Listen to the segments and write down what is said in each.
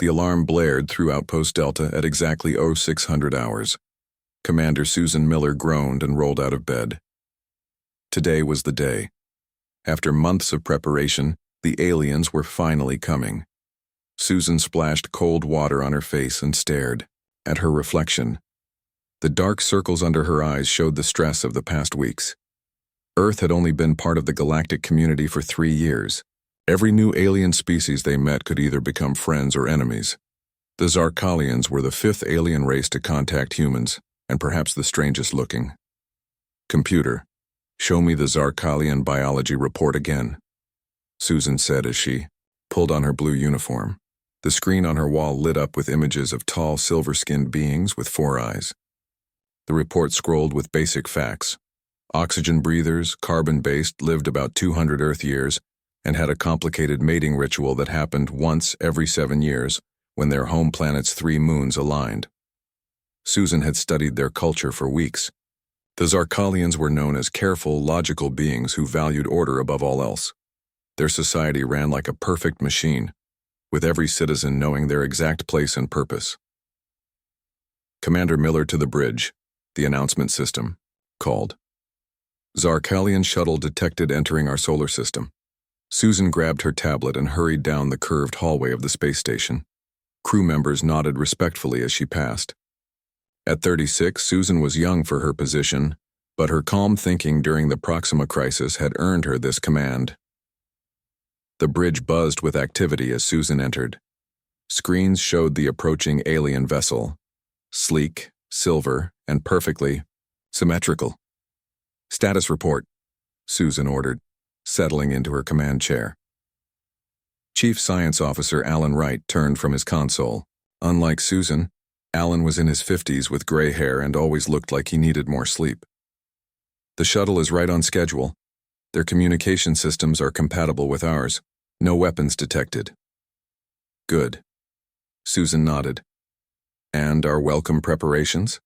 The alarm blared through Outpost Delta at exactly 0600 hours. Commander Susan Miller groaned and rolled out of bed. Today was the day. After months of preparation, the aliens were finally coming. Susan splashed cold water on her face and stared at her reflection. The dark circles under her eyes showed the stress of the past weeks. Earth had only been part of the galactic community for 3 years. Every new alien species they met could either become friends or enemies. The Zarkalians were the 5th alien race to contact humans, and perhaps the strangest looking. "Computer, show me the Zarkalian biology report again," Susan said as she pulled on her blue uniform. The screen on her wall lit up with images of tall, silver-skinned beings with 4 eyes. The report scrolled with basic facts. Oxygen breathers, carbon-based, lived about 200 Earth years, and had a complicated mating ritual that happened once every 7 years when their home planet's 3 moons aligned. Susan had studied their culture for weeks. The Zarkalians were known as careful, logical beings who valued order above all else. Their society ran like a perfect machine, with every citizen knowing their exact place and purpose. "Commander Miller to the bridge," the announcement system called. "Zarkalian shuttle detected entering our solar system." Susan grabbed her tablet and hurried down the curved hallway of the space station. Crew members nodded respectfully as she passed. At 36, Susan was young for her position, but her calm thinking during the Proxima crisis had earned her this command. The bridge buzzed with activity as Susan entered. Screens showed the approaching alien vessel, sleek, silver, and perfectly symmetrical. "Status report," Susan ordered, settling into her command chair. Chief Science Officer Alan Wright turned from his console. Unlike Susan, Alan was in his 50s with gray hair and always looked like he needed more sleep. "The shuttle is right on schedule. Their communication systems are compatible with ours. No weapons detected." "Good." Susan nodded. "And our welcome preparations?"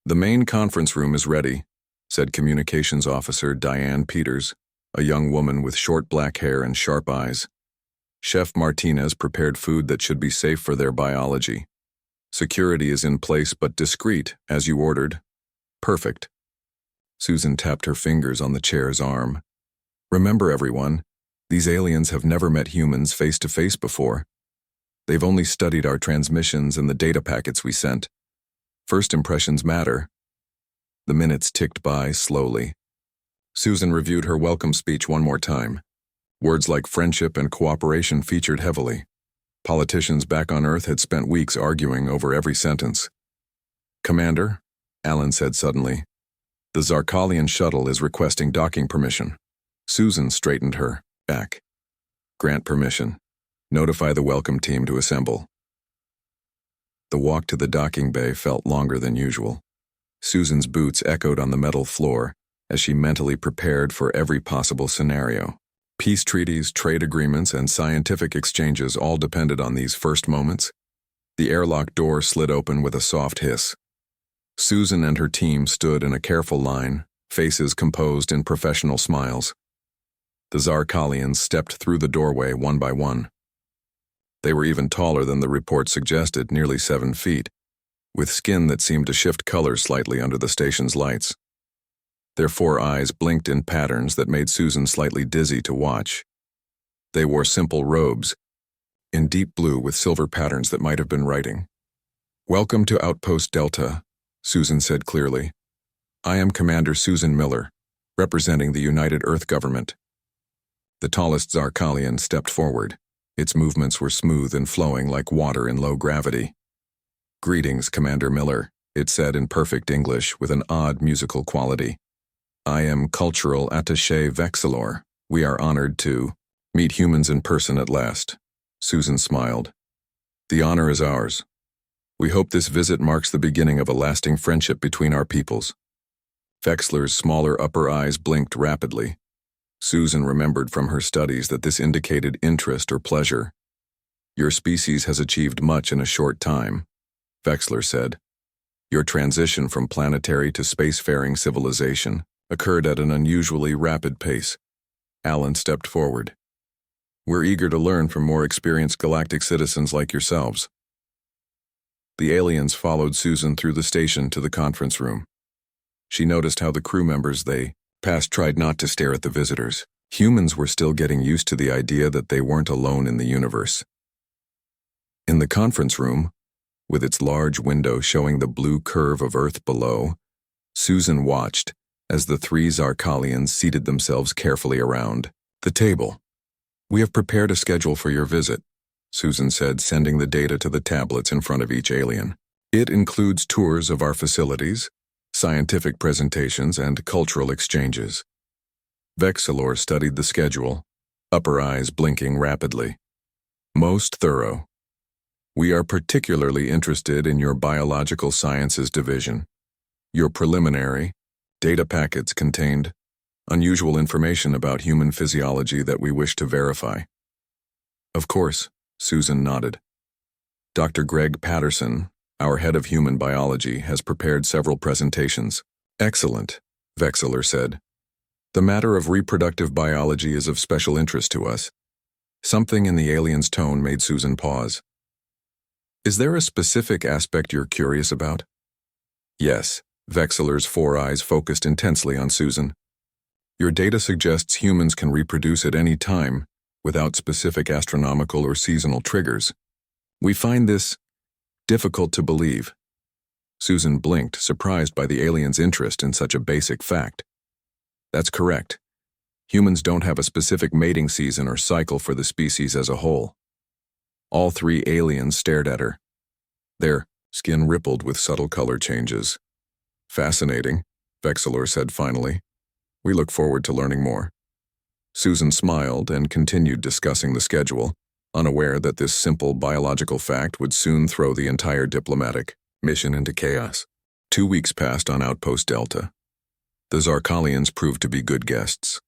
"The main conference room is ready," said Communications Officer Diane Peters, a young woman with short black hair and sharp eyes. "Chef Martinez prepared food that should be safe for their biology. Security is in place but discreet, as you ordered." "Perfect." Susan tapped her fingers on the chair's arm. "Remember, everyone, these aliens have never met humans face-to-face before. They've only studied our transmissions and the data packets we sent. First impressions matter." The minutes ticked by slowly. Susan reviewed her welcome speech one more time. Words like friendship and cooperation featured heavily. Politicians back on Earth had spent weeks arguing over every sentence. "Commander," Alan said suddenly, "the Zarkalian shuttle is requesting docking permission." Susan straightened her back. "Grant permission. Notify the welcome team to assemble." The walk to the docking bay felt longer than usual. Susan's boots echoed on the metal floor as she mentally prepared for every possible scenario. Peace treaties, trade agreements, and scientific exchanges all depended on these first moments. The airlock door slid open with a soft hiss. Susan and her team stood in a careful line, faces composed in professional smiles. The Zarkalians stepped through the doorway one by one. They were even taller than the report suggested, nearly 7 feet, with skin that seemed to shift color slightly under the station's lights. Their 4 eyes blinked in patterns that made Susan slightly dizzy to watch. They wore simple robes, in deep blue with silver patterns that might have been writing. "Welcome to Outpost Delta," Susan said clearly. "I am Commander Susan Miller, representing the United Earth Government." The tallest Zarkalian stepped forward. Its movements were smooth and flowing like water in low gravity. "Greetings, Commander Miller," it said in perfect English with an odd musical quality. "I am Cultural Attaché Vexilor. We are honored to meet humans in person at last." Susan smiled. "The honor is ours. We hope this visit marks the beginning of a lasting friendship between our peoples." Vexilor's smaller upper eyes blinked rapidly. Susan remembered from her studies that this indicated interest or pleasure. "Your species has achieved much in a short time," Vexilor said. "Your transition from planetary to spacefaring civilization occurred at an unusually rapid pace." Alan stepped forward. We're eager to learn from more experienced galactic citizens like yourselves. The aliens followed Susan through the station to the conference room. She noticed how the crew members they passed tried not to stare at the visitors. Humans were still getting used to the idea that they weren't alone in the universe. In the conference room, with its large window showing the blue curve of Earth below, Susan watched as the three Zarkalians seated themselves carefully around the table. "We have prepared a schedule for your visit," Susan said, sending the data to the tablets in front of each alien. "It includes tours of our facilities, scientific presentations, and cultural exchanges." Vexilor studied the schedule, upper eyes blinking rapidly. "Most thorough. We are particularly interested in your biological sciences division. Your preliminary data packets contained unusual information about human physiology that we wish to verify." "Of course," Susan nodded. "Dr. Greg Patterson, our head of human biology, has prepared several presentations." "Excellent," Vexilor said. "The matter of reproductive biology is of special interest to us." Something in the alien's tone made Susan pause. "Is there a specific aspect you're curious about?" "Yes," Vexilor's four eyes focused intensely on Susan. "Your data suggests humans can reproduce at any time without specific astronomical or seasonal triggers. We find this difficult to believe." Susan blinked, surprised by the alien's interest in such a basic fact. "That's correct. Humans don't have a specific mating season or cycle for the species as a whole." All three aliens stared at her. Their skin rippled with subtle color changes. "Fascinating," Vexilor said finally. "We look forward to learning more." Susan smiled and continued discussing the schedule, unaware that this simple biological fact would soon throw the entire diplomatic mission into chaos. 2 weeks passed on Outpost Delta. The Zarkalians proved to be good guests.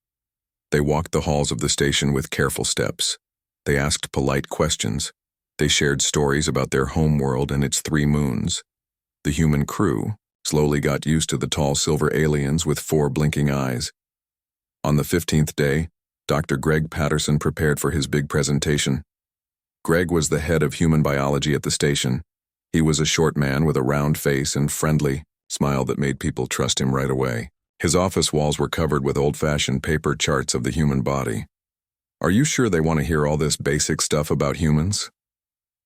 They walked the halls of the station with careful steps. They asked polite questions. They shared stories about their homeworld and its 3 moons. The human crew slowly got used to the tall silver aliens with 4 blinking eyes. On the 15th day, Dr. Greg Patterson prepared for his big presentation. Greg was the head of human biology at the station. He was a short man with a round face and friendly smile that made people trust him right away. His office walls were covered with old-fashioned paper charts of the human body. "Are you sure they want to hear all this basic stuff about humans?"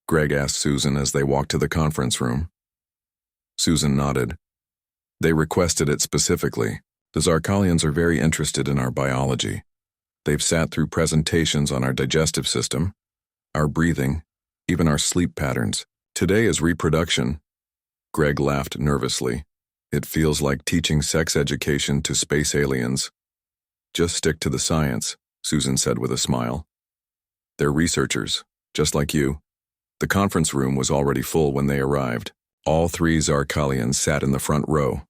Greg asked Susan as they walked to the conference room. Susan nodded. "They requested it specifically. The Zarkalians are very interested in our biology. They've sat through presentations on our digestive system, our breathing, even our sleep patterns. Today is reproduction." Greg laughed nervously. "It feels like teaching sex education to space aliens." "Just stick to the science," Susan said with a smile. "They're researchers, just like you." The conference room was already full when they arrived. All 3 Zarkalians sat in the front row.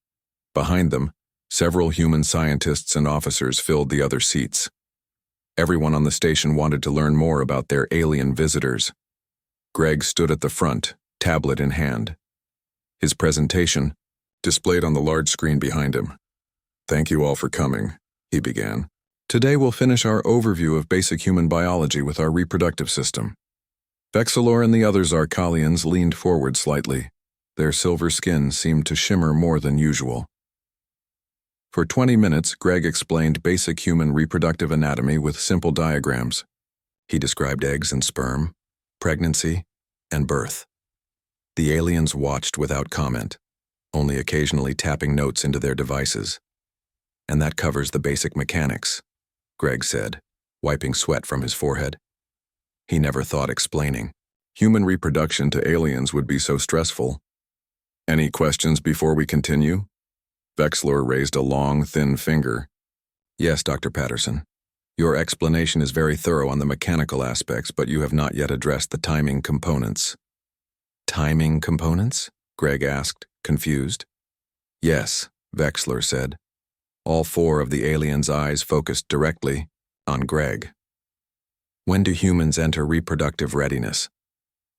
Behind them, several human scientists and officers filled the other seats. Everyone on the station wanted to learn more about their alien visitors. Greg stood at the front, tablet in hand. His presentation displayed on the large screen behind him. "Thank you all for coming," he began. "Today we'll finish our overview of basic human biology with our reproductive system." Vexilor and the other Zarkalians leaned forward slightly. Their silver skin seemed to shimmer more than usual. For 20 minutes, Greg explained basic human reproductive anatomy with simple diagrams. He described eggs and sperm, pregnancy, and birth. The aliens watched without comment, only occasionally tapping notes into their devices. "And that covers the basic mechanics," Greg said, wiping sweat from his forehead. He never thought explaining human reproduction to aliens would be so stressful. "Any questions before we continue?" Vexilor raised a long, thin finger. "Yes, Dr. Patterson. Your explanation is very thorough on the mechanical aspects, but you have not yet addressed the timing components." "Timing components?" Greg asked, confused. "Yes," Vexilor said. All 4 of the aliens' eyes focused directly on Greg. "When do humans enter reproductive readiness?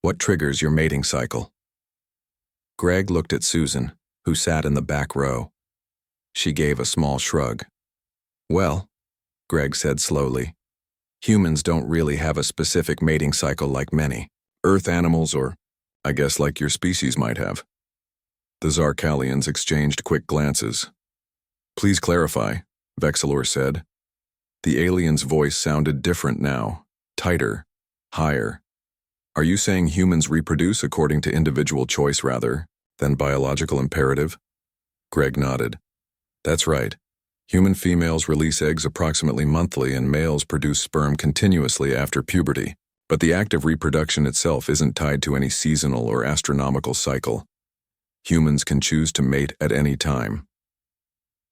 What triggers your mating cycle?" Greg looked at Susan, who sat in the back row. She gave a small shrug. "Well," Greg said slowly, Humans don't really have a specific mating cycle like many Earth animals, or I guess like your species might have. The Zarkalians exchanged quick glances. Please clarify, Vexilor said. The alien's voice sounded different now, tighter, higher. Are you saying humans reproduce according to individual choice rather than biological imperative? Greg nodded. That's right. Human females release eggs approximately monthly and males produce sperm continuously after puberty, but the act of reproduction itself isn't tied to any seasonal or astronomical cycle. Humans can choose to mate at any time.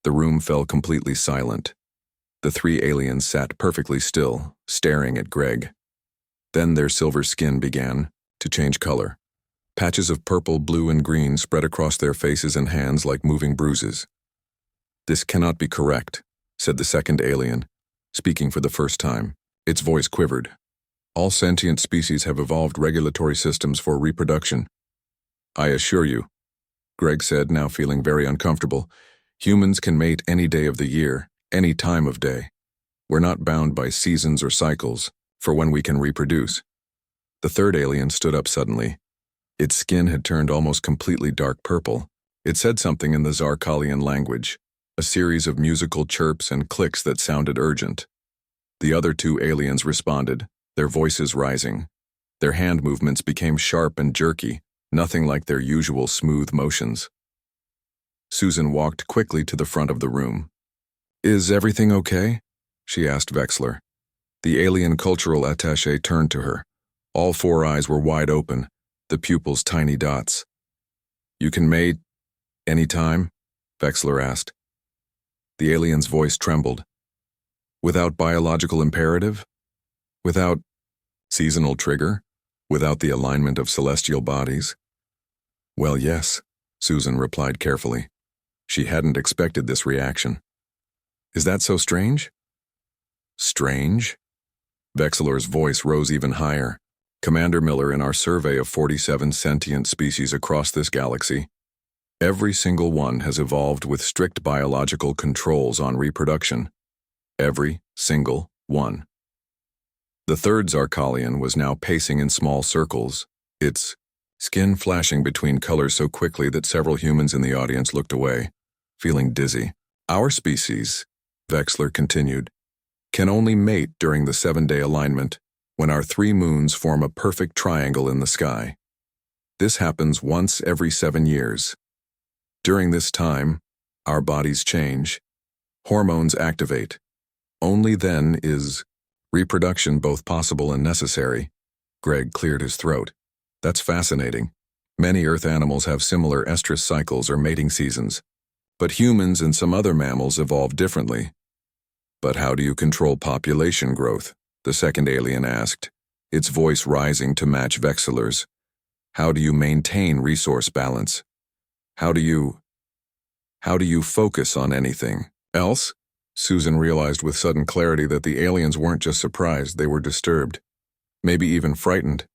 The room fell completely silent. The three aliens sat perfectly still, staring at Greg. Then their silver skin began to change color. Patches of purple, blue, and green spread across their faces and hands like moving bruises. This cannot be correct, said the second alien, speaking for the first time. Its voice quivered. All sentient species have evolved regulatory systems for reproduction. I assure you, Greg said, now feeling very uncomfortable, humans can mate any day of the year, any time of day. We're not bound by seasons or cycles for when we can reproduce. The third alien stood up suddenly. Its skin had turned almost completely dark purple. It said something in the Zarkalian language, a series of musical chirps and clicks that sounded urgent. The other two aliens responded, their voices rising. Their hand movements became sharp and jerky, nothing like their usual smooth motions. Susan walked quickly to the front of the room. Is everything okay? She asked Vexler. The alien cultural attaché turned to her. All four eyes were wide open, the pupils tiny dots. You can mate any time? Vexler asked. The alien's voice trembled. Without biological imperative? Without seasonal trigger? Without the alignment of celestial bodies? Well, yes, Susan replied carefully. She hadn't expected this reaction. Is that so strange? Strange? Vexilor's voice rose even higher. Commander Miller, in our survey of 47 sentient species across this galaxy, every single one has evolved with strict biological controls on reproduction. Every single one. The third Zarkalian was now pacing in small circles, its skin flashing between colors so quickly that several humans in the audience looked away, feeling dizzy. Our species, Vexler continued, can only mate during the 7-day alignment, when our 3 moons form a perfect triangle in the sky. This happens once every 7 years. During this time, our bodies change. Hormones activate. Only then is reproduction both possible and necessary. Greg cleared his throat. That's fascinating. Many Earth animals have similar estrus cycles or mating seasons, but humans and some other mammals evolve differently. But how do you control population growth? The second alien asked, its voice rising to match Vexilor's. How do you maintain resource balance? How do you focus on anything else? Susan realized with sudden clarity that the aliens weren't just surprised, they were disturbed. Maybe even frightened.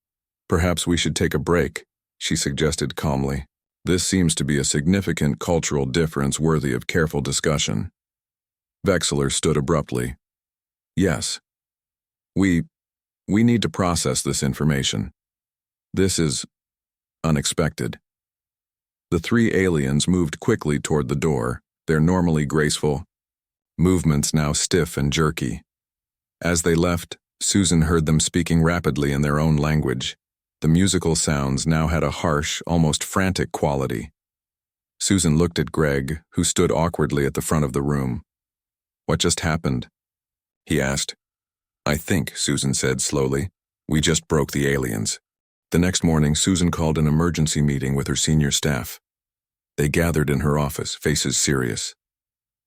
Perhaps we should take a break, she suggested calmly. This seems to be a significant cultural difference worthy of careful discussion. Vexilor stood abruptly. Yes. We need to process this information. This is unexpected. The 3 aliens moved quickly toward the door, their normally graceful movements now stiff and jerky. As they left, Susan heard them speaking rapidly in their own language. The musical sounds now had a harsh, almost frantic quality. Susan looked at Greg, who stood awkwardly at the front of the room. What just happened? He asked. I think, Susan said slowly, we just broke the aliens. The next morning, Susan called an emergency meeting with her senior staff. They gathered in her office, faces serious.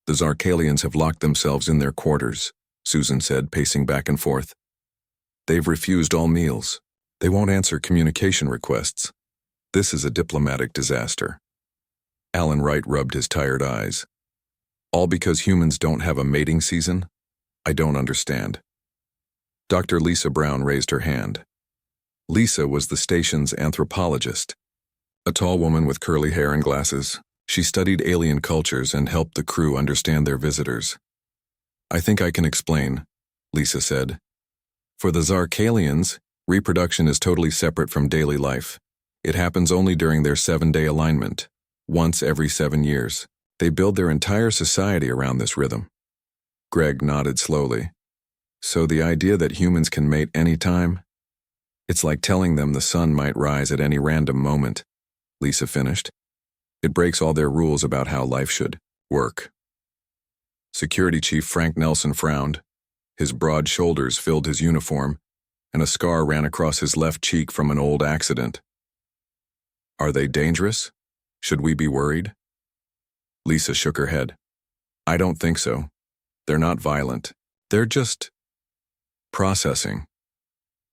The Zarkalians have locked themselves in their quarters, Susan said, pacing back and forth. They've refused all meals. They won't answer communication requests. This is a diplomatic disaster. Alan Wright rubbed his tired eyes. All because humans don't have a mating season? I don't understand. Dr. Lisa Brown raised her hand. Lisa was the station's anthropologist. A tall woman with curly hair and glasses, she studied alien cultures and helped the crew understand their visitors. I think I can explain, Lisa said. For the Zarkalians, reproduction is totally separate from daily life. It happens only during their 7-day alignment, once every 7 years. They build their entire society around this rhythm. Greg nodded slowly. So the idea that humans can mate any time? It's like telling them the sun might rise at any random moment, Lisa finished. It breaks all their rules about how life should work. Security Chief Frank Nelson frowned. His broad shoulders filled his uniform, and a scar ran across his left cheek from an old accident. Are they dangerous? Should we be worried? Lisa shook her head. I don't think so. They're not violent. They're just processing.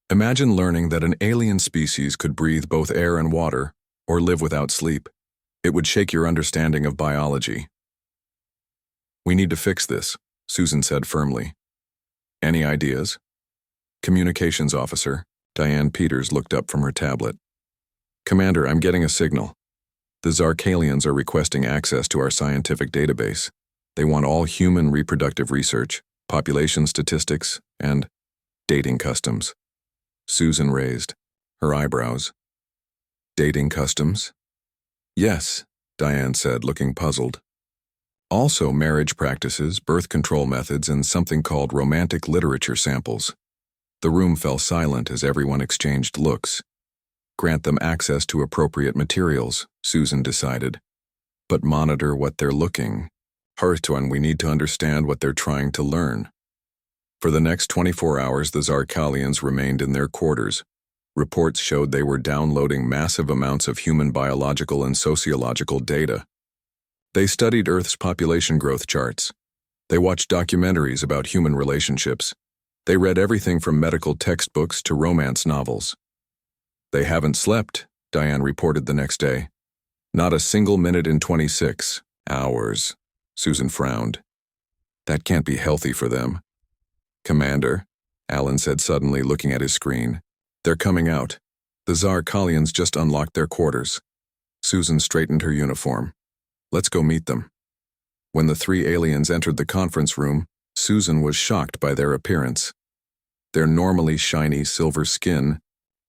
Imagine learning that an alien species could breathe both air and water, or live without sleep. It would shake your understanding of biology. We need to fix this, Susan said firmly. Any ideas? Communications Officer, Diane Peters looked up from her tablet. Commander, I'm getting a signal. The Zarkalians are requesting access to our scientific database. They want all human reproductive research, population statistics, and dating customs. Susan raised her eyebrows. Dating customs? Yes, Diane said, looking puzzled. Also marriage practices, birth control methods, and something called romantic literature samples. The room fell silent as everyone exchanged looks. Grant them access to appropriate materials, Susan decided. But monitor what they're looking. Hartuan, we need to understand what they're trying to learn. For the next 24 hours, the Zarkalians remained in their quarters. Reports showed they were downloading massive amounts of human biological and sociological data. They studied Earth's population growth charts. They watched documentaries about human relationships. They read everything from medical textbooks to romance novels. They haven't slept, Diane reported the next day. Not a single minute in 26 hours, Susan frowned. That can't be healthy for them. Commander, Alan said suddenly, looking at his screen. They're coming out. The Zarkalians just unlocked their quarters. Susan straightened her uniform. Let's go meet them. When the 3 aliens entered the conference room, Susan was shocked by their appearance. Their normally shiny silver skin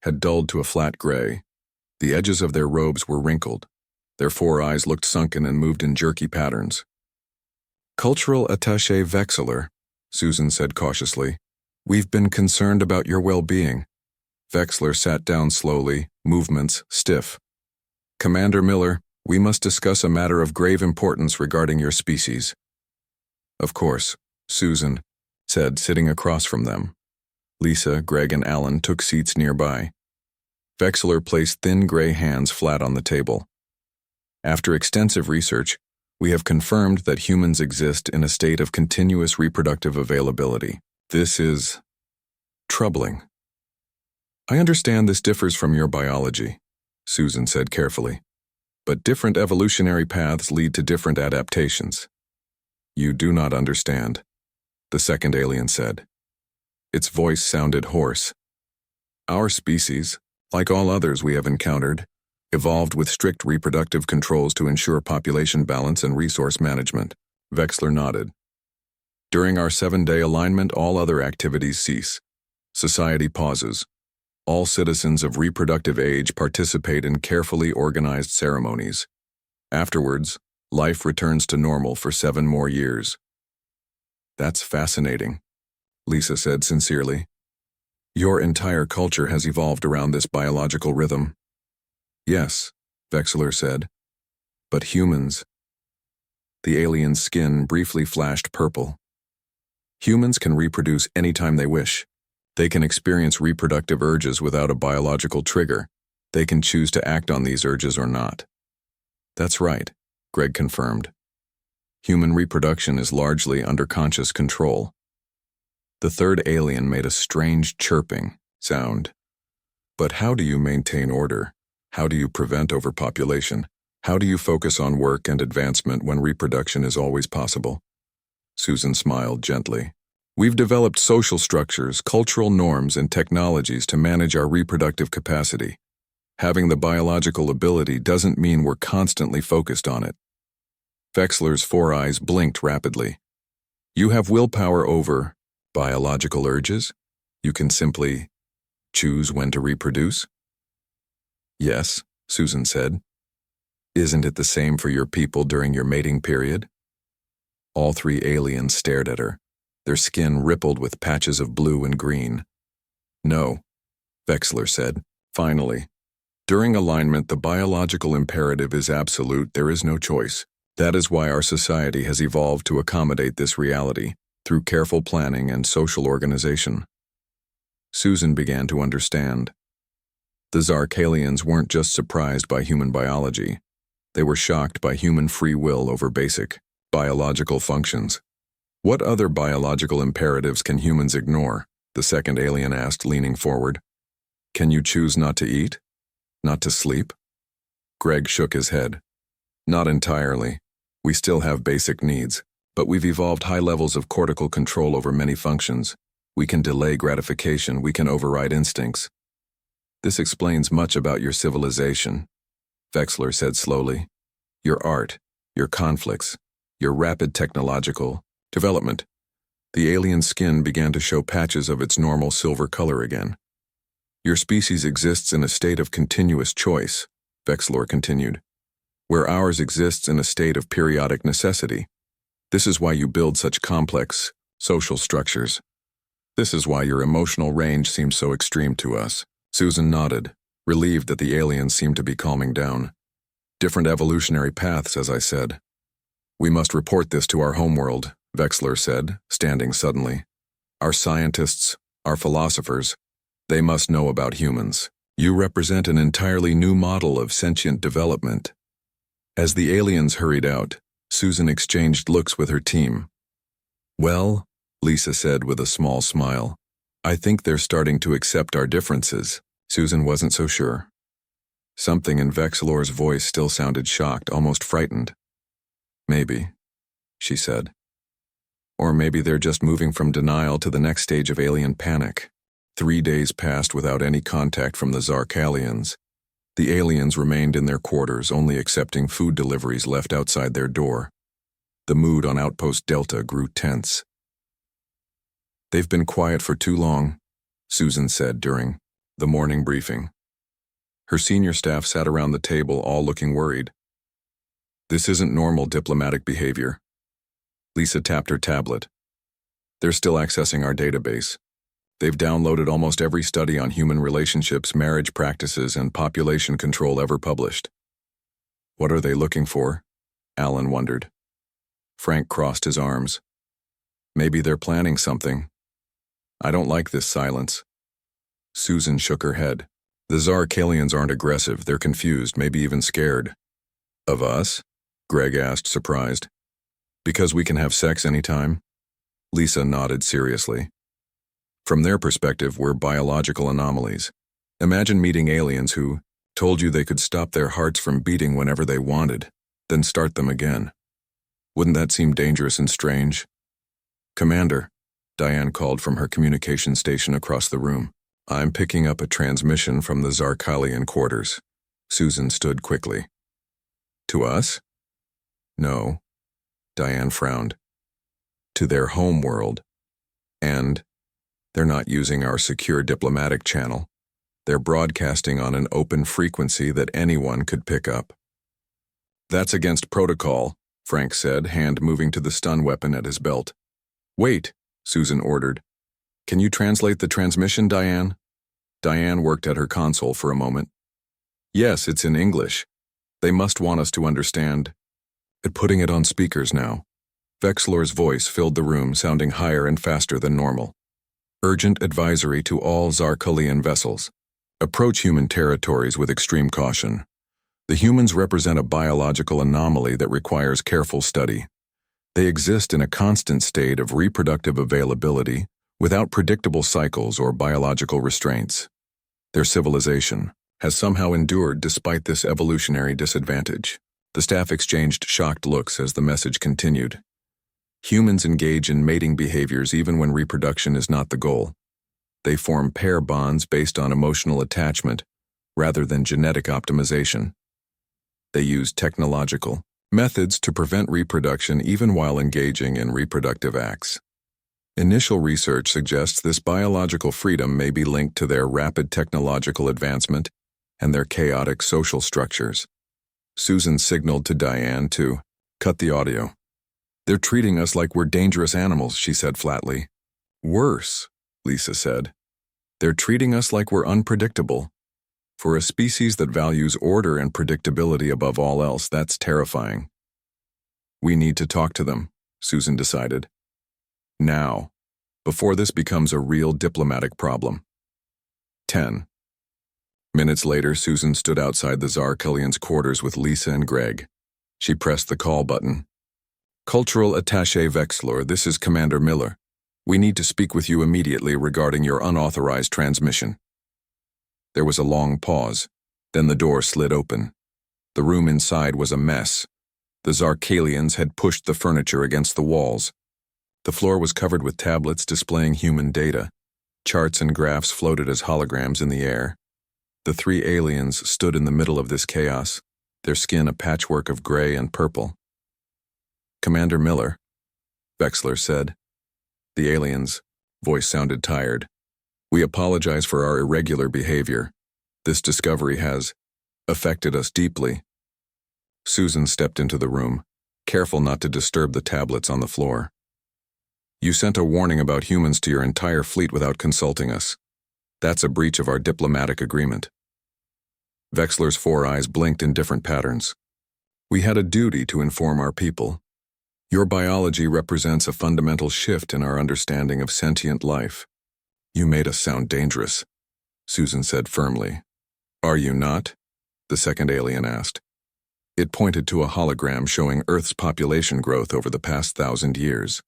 had dulled to a flat gray. The edges of their robes were wrinkled. Their 4 eyes looked sunken and moved in jerky patterns. Cultural Attaché Vexler, Susan said cautiously. We've been concerned about your well-being. Vexler sat down slowly, movements stiff. Commander Miller, we must discuss a matter of grave importance regarding your species. Of course, Susan said, sitting across from them. Lisa, Greg, and Alan took seats nearby. Vexler placed thin gray hands flat on the table. After extensive research, we have confirmed that humans exist in a state of continuous reproductive availability. This is troubling. I understand this differs from your biology, Susan said carefully. But different evolutionary paths lead to different adaptations. You do not understand, the second alien said. Its voice sounded hoarse. Our species, like all others we have encountered, evolved with strict reproductive controls to ensure population balance and resource management. Vexler nodded. During our 7-day alignment, all other activities cease. Society pauses. All citizens of reproductive age participate in carefully organized ceremonies. Afterwards, life returns to normal for 7 more years. That's fascinating, Lisa said sincerely. Your entire culture has evolved around this biological rhythm. Yes, Vexler said. But humans. The alien's skin briefly flashed purple. Humans can reproduce anytime they wish. They can experience reproductive urges without a biological trigger. They can choose to act on these urges or not. That's right, Greg confirmed. Human reproduction is largely under conscious control. The third alien made a strange chirping sound. But how do you maintain order? How do you prevent overpopulation? How do you focus on work and advancement when reproduction is always possible? Susan smiled gently. We've developed social structures, cultural norms, and technologies to manage our reproductive capacity. Having the biological ability doesn't mean we're constantly focused on it. Vexler's 4 eyes blinked rapidly. You have willpower over biological urges? You can simply choose when to reproduce? Yes, Susan said. Isn't it the same for your people during your mating period? All three aliens stared at her, their skin rippled with patches of blue and green. No, Vexler said. Finally, during alignment, the biological imperative is absolute. There is no choice. That is why our society has evolved to accommodate this reality, through careful planning and social organization. Susan began to understand. The Zarkalians weren't just surprised by human biology. They were shocked by human free will over basic, biological functions. What other biological imperatives can humans ignore? The second alien asked, leaning forward. Can you choose not to eat? Not to sleep? Greg shook his head. Not entirely. We still have basic needs, but we've evolved high levels of cortical control over many functions. We can delay gratification, we can override instincts. This explains much about your civilization, Vexler said slowly. Your art, your conflicts, your rapid technological development. The alien skin began to show patches of its normal silver color again. Your species exists in a state of continuous choice, Vexler continued, where ours exists in a state of periodic necessity. This is why you build such complex social structures. This is why your emotional range seems so extreme to us. Susan nodded, relieved that the aliens seemed to be calming down. Different evolutionary paths, as I said. We must report this to our homeworld, Vexler said, standing suddenly. Our scientists, our philosophers, they must know about humans. You represent an entirely new model of sentient development. As the aliens hurried out, Susan exchanged looks with her team. Well, Lisa said with a small smile, I think they're starting to accept our differences. Susan wasn't so sure. Something in Vexler's voice still sounded shocked, almost frightened. Maybe, she said. Or maybe they're just moving from denial to the next stage of alien panic. 3 days passed without any contact from the Zarkalians. The aliens remained in their quarters, only accepting food deliveries left outside their door. The mood on Outpost Delta grew tense. They've been quiet for too long, Susan said during the morning briefing. Her senior staff sat around the table, all looking worried. This isn't normal diplomatic behavior. Lisa tapped her tablet. They're still accessing our database. They've downloaded almost every study on human relationships, marriage practices, and population control ever published. What are they looking for? Alan wondered. Frank crossed his arms. Maybe they're planning something. I don't like this silence. Susan shook her head. The Zarkalians aren't aggressive, they're confused, maybe even scared. Of us? Greg asked, surprised. Because we can have sex anytime? Lisa nodded seriously. From their perspective, we're biological anomalies. Imagine meeting aliens who told you they could stop their hearts from beating whenever they wanted, then start them again. Wouldn't that seem dangerous and strange? Commander, Diane called from her communication station across the room. I'm picking up a transmission from the Zarkalian quarters. Susan stood quickly. To us? No. Diane frowned. To their home world. And they're not using our secure diplomatic channel. They're broadcasting on an open frequency that anyone could pick up. That's against protocol, Frank said, hand moving to the stun weapon at his belt. Wait, Susan ordered. Can you translate the transmission, Diane? Diane worked at her console for a moment. Yes, it's in English. They must want us to understand. Putting it on speakers now. Vexler's voice filled the room, sounding higher and faster than normal. Urgent advisory to all Zarkalian vessels. Approach human territories with extreme caution. The humans represent a biological anomaly that requires careful study. They exist in a constant state of reproductive availability without predictable cycles or biological restraints. Their civilization has somehow endured despite this evolutionary disadvantage. The staff exchanged shocked looks as the message continued. Humans engage in mating behaviors even when reproduction is not the goal. They form pair bonds based on emotional attachment rather than genetic optimization. They use technological methods to prevent reproduction even while engaging in reproductive acts. Initial research suggests this biological freedom may be linked to their rapid technological advancement and their chaotic social structures. Susan signaled to Diane to cut the audio. "They're treating us like we're dangerous animals," she said flatly. "Worse," Lisa said. "They're treating us like we're unpredictable. For a species that values order and predictability above all else, that's terrifying." "We need to talk to them," Susan decided. "Now, before this becomes a real diplomatic problem." 10. Minutes later, Susan stood outside the Zarkalians' quarters with Lisa and Greg. She pressed the call button. "Cultural Attaché Vexlor, this is Commander Miller. We need to speak with you immediately regarding your unauthorized transmission." There was a long pause. Then the door slid open. The room inside was a mess. The Zarkalians had pushed the furniture against the walls. The floor was covered with tablets displaying human data. Charts and graphs floated as holograms in the air. The three aliens stood in the middle of this chaos, their skin a patchwork of gray and purple. "Commander Miller," Vexler said. The alien's voice sounded tired. "We apologize for our irregular behavior. This discovery has affected us deeply." Susan stepped into the room, careful not to disturb the tablets on the floor. "You sent a warning about humans to your entire fleet without consulting us. That's a breach of our diplomatic agreement." Vexler's four eyes blinked in different patterns. "We had a duty to inform our people. Your biology represents a fundamental shift in our understanding of sentient life." "You made us sound dangerous," Susan said firmly. "Are you not?" the second alien asked. It pointed to a hologram showing Earth's population growth over the past 1,000 years.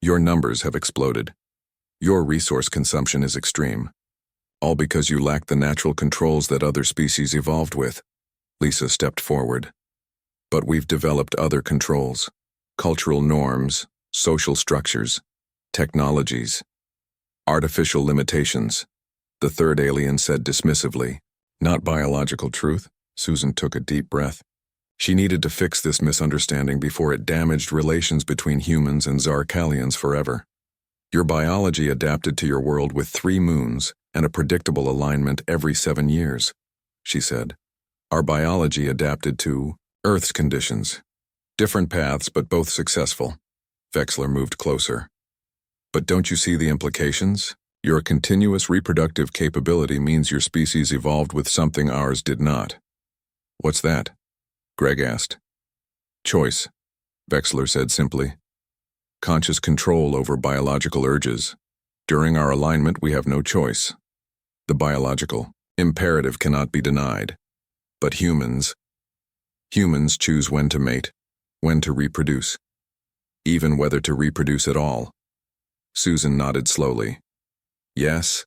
"Your numbers have exploded. Your resource consumption is extreme. All because you lack the natural controls that other species evolved with." Lisa stepped forward. "But we've developed other controls. Cultural norms, social structures, technologies, artificial limitations," the third alien said dismissively. "Not biological truth." Susan took a deep breath. She needed to fix this misunderstanding before it damaged relations between humans and Zarkalians forever. "Your biology adapted to your world with 3 moons and a predictable alignment every 7 years," she said. "Our biology adapted to Earth's conditions. Different paths, but both successful." Vexler moved closer. "But don't you see the implications? Your continuous reproductive capability means your species evolved with something ours did not." "What's that?" Greg asked. "Choice," Vexler said simply. "Conscious control over biological urges. During our alignment, we have no choice. The biological imperative cannot be denied. But humans choose when to mate, when to reproduce, even whether to reproduce at all." Susan nodded slowly. "Yes,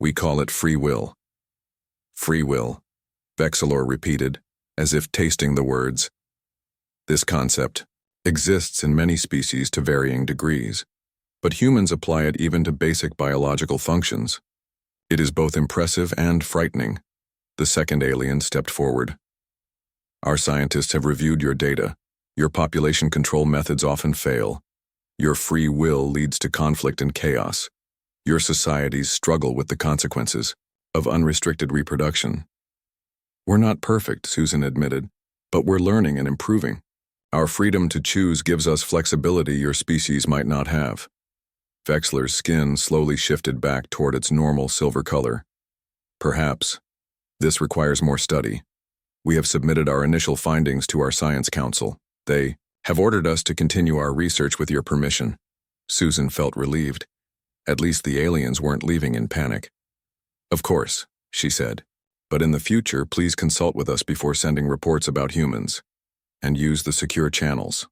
we call it free will." "Free will," Vexelor repeated, as if tasting the words. "This concept exists in many species to varying degrees, but humans apply it even to basic biological functions. It is both impressive and frightening." The second alien stepped forward. "Our scientists have reviewed your data. Your population control methods often fail. Your free will leads to conflict and chaos. Your societies struggle with the consequences of unrestricted reproduction." "We're not perfect," Susan admitted, "but we're learning and improving. Our freedom to choose gives us flexibility your species might not have." Vexler's skin slowly shifted back toward its normal silver color. "Perhaps. This requires more study. We have submitted our initial findings to our Science Council. They have ordered us to continue our research with your permission." Susan felt relieved. At least the aliens weren't leaving in panic. "Of course," she said. "But in the future, please consult with us before sending reports about humans, and use the secure channels."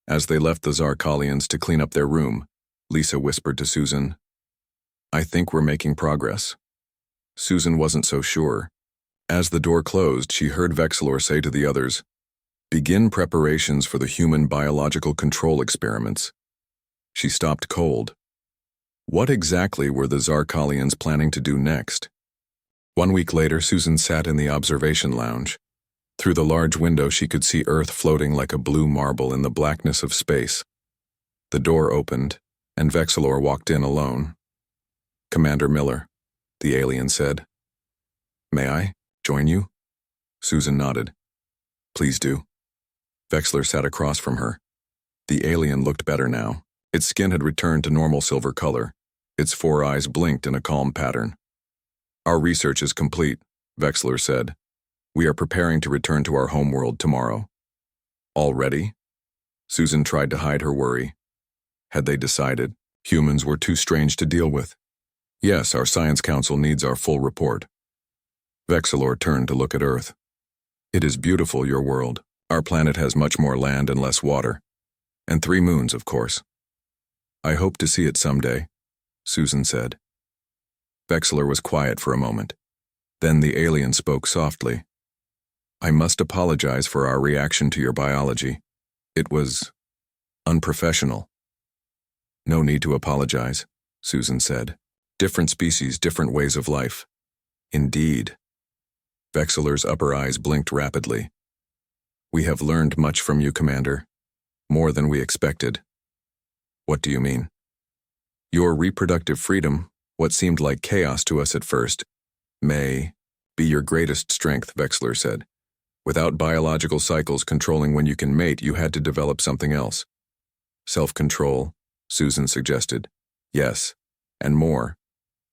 As they left the Zarkalians to clean up their room, Lisa whispered to Susan, "I think we're making progress." Susan wasn't so sure. As the door closed, she heard Vexelor say to the others, "Begin preparations for the human biological control experiments." She stopped cold. What exactly were the Zarkalians planning to do next? 1 week later, Susan sat in the observation lounge. Through the large window, she could see Earth floating like a blue marble in the blackness of space. The door opened, and Vexilor walked in alone. "Commander Miller," the alien said. "May I join you?" Susan nodded. "Please do." Vexilor sat across from her. The alien looked better now. Its skin had returned to normal silver color. Its 4 eyes blinked in a calm pattern. "Our research is complete," Vexilor said. "We are preparing to return to our homeworld tomorrow." "Already?" Susan tried to hide her worry. Had they decided? Humans were too strange to deal with. "Yes, our Science Council needs our full report." Vexilor turned to look at Earth. "It is beautiful, your world. Our planet has much more land and less water. And 3 moons, of course." "I hope to see it someday," Susan said. Vexilor was quiet for a moment. Then the alien spoke softly. "I must apologize for our reaction to your biology. It was unprofessional." "No need to apologize," Susan said. "Different species, different ways of life." "Indeed." Vexilor's upper eyes blinked rapidly. "We have learned much from you, Commander. More than we expected." "What do you mean?" "Your reproductive freedom, what seemed like chaos to us at first, may be your greatest strength," Vexilor said. "Without biological cycles controlling when you can mate, you had to develop something else." "Self-control," Susan suggested. "Yes, and more.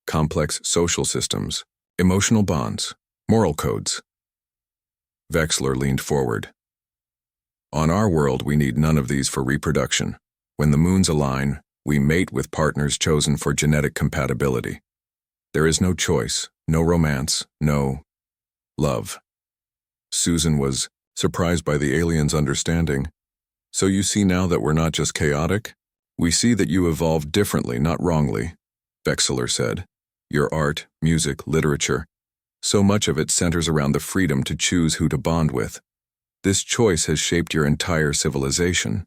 Complex social systems, emotional bonds, moral codes." Vexilor leaned forward. "On our world, we need none of these for reproduction. When the moons align, we mate with partners chosen for genetic compatibility. There is no choice, no romance, no love." Susan was surprised by the alien's understanding. "So you see now that we're not just chaotic? We see that you evolved differently, not wrongly," Vexilor said. "Your art, music, literature, so much of it centers around the freedom to choose who to bond with. This choice has shaped your entire civilization."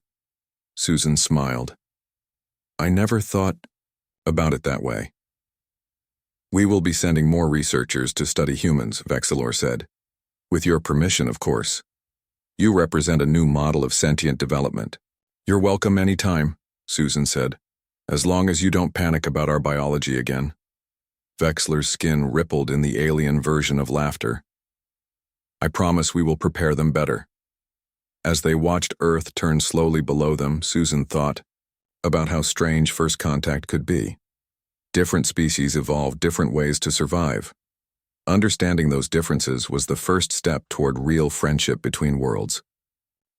Susan smiled. "I never thought about it that way." "We will be sending more researchers to study humans," Vexilor said. "With your permission, of course. You represent a new model of sentient development." "You're welcome any time," Susan said, "as long as you don't panic about our biology again." Vexilor's skin rippled in the alien version of laughter. "I promise we will prepare them better." As they watched Earth turn slowly below them, Susan thought about how strange first contact could be. Different species evolved different ways to survive. Understanding those differences was the first step toward real friendship between worlds.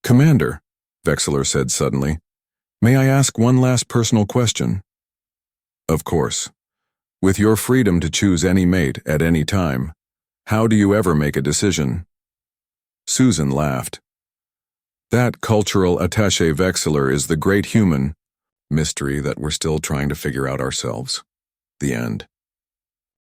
"Commander," Vexilor said suddenly, "may I ask one last personal question?" "Of course. With your freedom to choose any mate at any time, how do you ever make a decision?" Susan laughed. "That cultural attaché Vexilor is the great human mystery that we're still trying to figure out ourselves." The end.